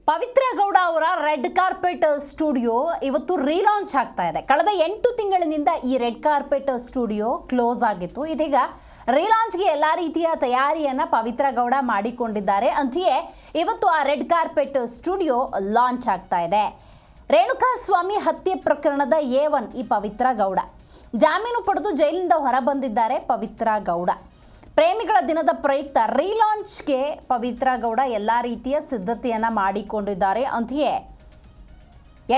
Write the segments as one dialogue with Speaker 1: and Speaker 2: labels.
Speaker 1: ಪವಿತ್ರ ಗೌಡ ಅವರ red carpet studio ಇವತ್ತು relaunch ಆಗ್ತಾ ಇದೆ. ಕಳೆದ 8 ತಿಂಗಳಿನಿಂದ ಈ ರೆಡ್ ಕಾರ್ಪೆಟ್ ಸ್ಟುಡಿಯೋ ಕ್ಲೋಸ್ ಆಗಿತ್ತು. ಇದೀಗ ರೀಲಾಂಚ್ಗೆ ಎಲ್ಲ ರೀತಿಯ ತಯಾರಿಯನ್ನ ಪವಿತ್ರ ಗೌಡ ಮಾಡಿಕೊಂಡಿದ್ದಾರೆ. ಅಂತೆಯೇ ಇವತ್ತು ಆ ರೆಡ್ ಕಾರ್ಪೆಟ್ ಸ್ಟುಡಿಯೋ ಲಾಂಚ್ ಆಗ್ತಾ ಇದೆ. ರೇಣುಕಾಸ್ವಾಮಿ ಹತ್ಯೆ ಪ್ರಕರಣದ A1 ಈ ಪವಿತ್ರ ಗೌಡ ಜಾಮೀನು ಪಡೆದು ಜೈಲಿನಿಂದ ಹೊರಬಂದಿದ್ದಾರೆ. ಪವಿತ್ರ ಗೌಡ ಪ್ರೇಮಿಗಳ ದಿನದ ಪ್ರಯುಕ್ತ ರೀಲಾಂಚ್ಗೆ ಪವಿತ್ರ ಗೌಡ ಎಲ್ಲ ರೀತಿಯ ಸಿದ್ಧತೆಯನ್ನು ಮಾಡಿಕೊಂಡಿದ್ದಾರೆ. ಅಂತೆಯೇ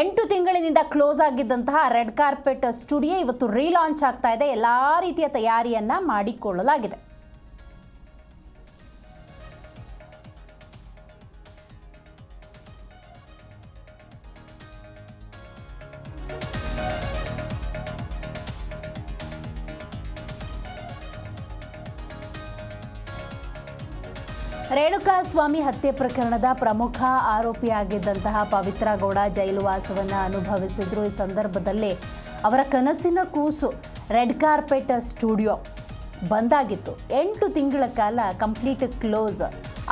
Speaker 1: 8 ತಿಂಗಳಿನಿಂದ ಕ್ಲೋಸ್ ಆಗಿದ್ದಂತಹ ರೆಡ್ ಕಾರ್ಪೆಟ್ ಸ್ಟುಡಿಯೋ ಇವತ್ತು ರೀಲಾಂಚ್ ಆಗ್ತಾ ಇದೆ. ಎಲ್ಲ ರೀತಿಯ ತಯಾರಿಯನ್ನ ಮಾಡಿಕೊಳ್ಳಲಾಗಿದೆ. ರೇಣುಕಾಸ್ವಾಮಿ ಹತ್ಯೆ ಪ್ರಕರಣದ ಪ್ರಮುಖ ಆರೋಪಿಯಾಗಿದ್ದಂತಹ ಪವಿತ್ರ ಗೌಡ ಜೈಲುವಾಸವನ್ನು ಅನುಭವಿಸಿದ್ರು. ಈ ಸಂದರ್ಭದಲ್ಲಿ ಅವರ ಕನಸಿನ ಕೂಸು ರೆಡ್ ಕಾರ್ಪೆಟ್ ಸ್ಟುಡಿಯೋ ಬಂದಾಗಿತ್ತು. 8 ತಿಂಗಳ ಕಾಲ ಕಂಪ್ಲೀಟ್ ಕ್ಲೋಸ್.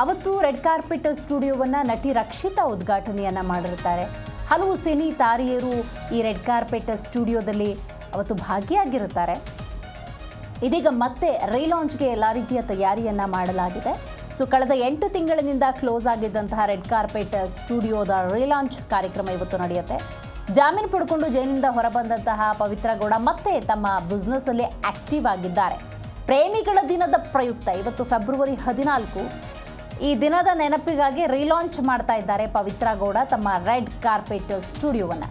Speaker 1: ಅವತ್ತು ರೆಡ್ ಕಾರ್ಪೆಟ್ ಸ್ಟುಡಿಯೋವನ್ನು ನಟಿ ರಕ್ಷಿತಾ ಉದ್ಘಾಟನೆಯನ್ನು ಮಾಡಿರ್ತಾರೆ. ಹಲವು ಸಿನಿ ತಾರೆಯರು ಈ ರೆಡ್ ಕಾರ್ಪೆಟ್ ಸ್ಟುಡಿಯೋದಲ್ಲಿ ಅವತ್ತು ಭಾಗಿಯಾಗಿರುತ್ತಾರೆ. ಇದೀಗ ಮತ್ತೆ ರೀಲಾಂಚ್ಗೆ ಎಲ್ಲ ರೀತಿಯ ತಯಾರಿಯನ್ನು ಮಾಡಲಾಗಿದೆ. ಸೊ ಕಳೆದ 8 ತಿಂಗಳಿನಿಂದ ಕ್ಲೋಸ್ ಆಗಿದ್ದಂತಹ ರೆಡ್ ಕಾರ್ಪೆಟ್ ಸ್ಟುಡಿಯೋದ ರೀಲಾಂಚ್ ಕಾರ್ಯಕ್ರಮ ಇವತ್ತು ನಡೆಯುತ್ತೆ. ಜಾಮೀನು ಪಡ್ಕೊಂಡು ಜೈಲಿನಿಂದ ಹೊರಬಂದಂತಹ ಪವಿತ್ರ ಗೌಡ ಮತ್ತೆ ತಮ್ಮ ಬಿಸ್ನೆಸ್ ಅಲ್ಲಿ ಆಕ್ಟಿವ್ ಆಗಿದ್ದಾರೆ. ಪ್ರೇಮಿಗಳ ದಿನದ ಪ್ರಯುಕ್ತ ಇವತ್ತು ಫೆಬ್ರವರಿ 14 ಈ ದಿನದ ನೆನಪಿಗಾಗಿ ರೀಲಾಂಚ್ ಮಾಡ್ತಾ ಇದ್ದಾರೆ ಪವಿತ್ರ ಗೌಡ ತಮ್ಮ ರೆಡ್ ಕಾರ್ಪೆಟ್ ಸ್ಟುಡಿಯೋವನ್ನು.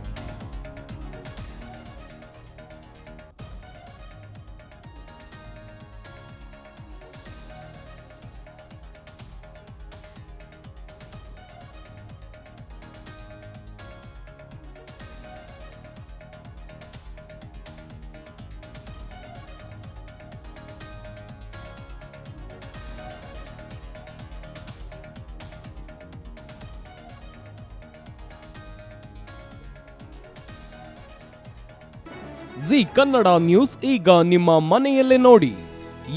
Speaker 2: ಜಿ ಕನ್ನಡ ನ್ಯೂಸ್ ಈಗ ನಿಮ್ಮ ಮನೆಯಲ್ಲೇ ನೋಡಿ.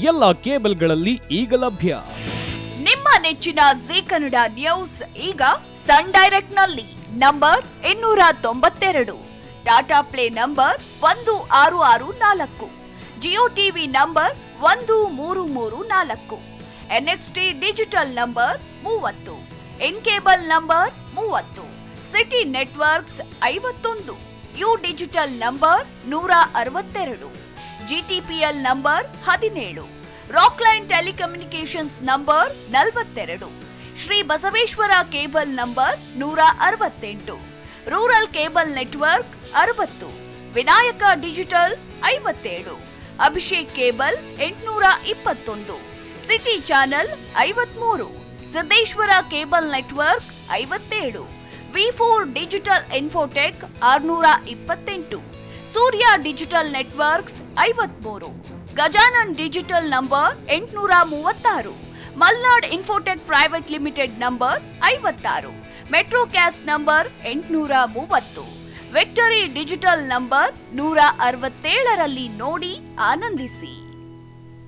Speaker 2: ಎಲ್ಲ ಕೇಬಲ್ಗಳಲ್ಲಿ ಈಗ ಲಭ್ಯ.
Speaker 3: ನಿಮ್ಮ ನೆಚ್ಚಿನ ಜಿ ಕನ್ನಡ ನ್ಯೂಸ್ ಈಗ ಸನ್ ಡೈರೆಕ್ಟ್ ನಲ್ಲಿ number 292, Tata play number 1664, Jio TV number 1334, NXT digital number 30, in cable number 30, city networks 51, U digital number 162, GTPL number 17, Rockline telecommunications number 42, Shri Basaveshwara cable number 168, rural cable network 60, Vinayaka digital 57, Abhishek cable 821, city channel 53, Siddeshwara cable network 57, V4 digital Infotech 628, Surya digital networks 53, Gajanan digital number 836, Malnad Infotech private limited number 56, Metrocast number 830, Victory digital number 167ರಲ್ಲಿ ನೋಡಿ ಆನಂದಿಸಿ.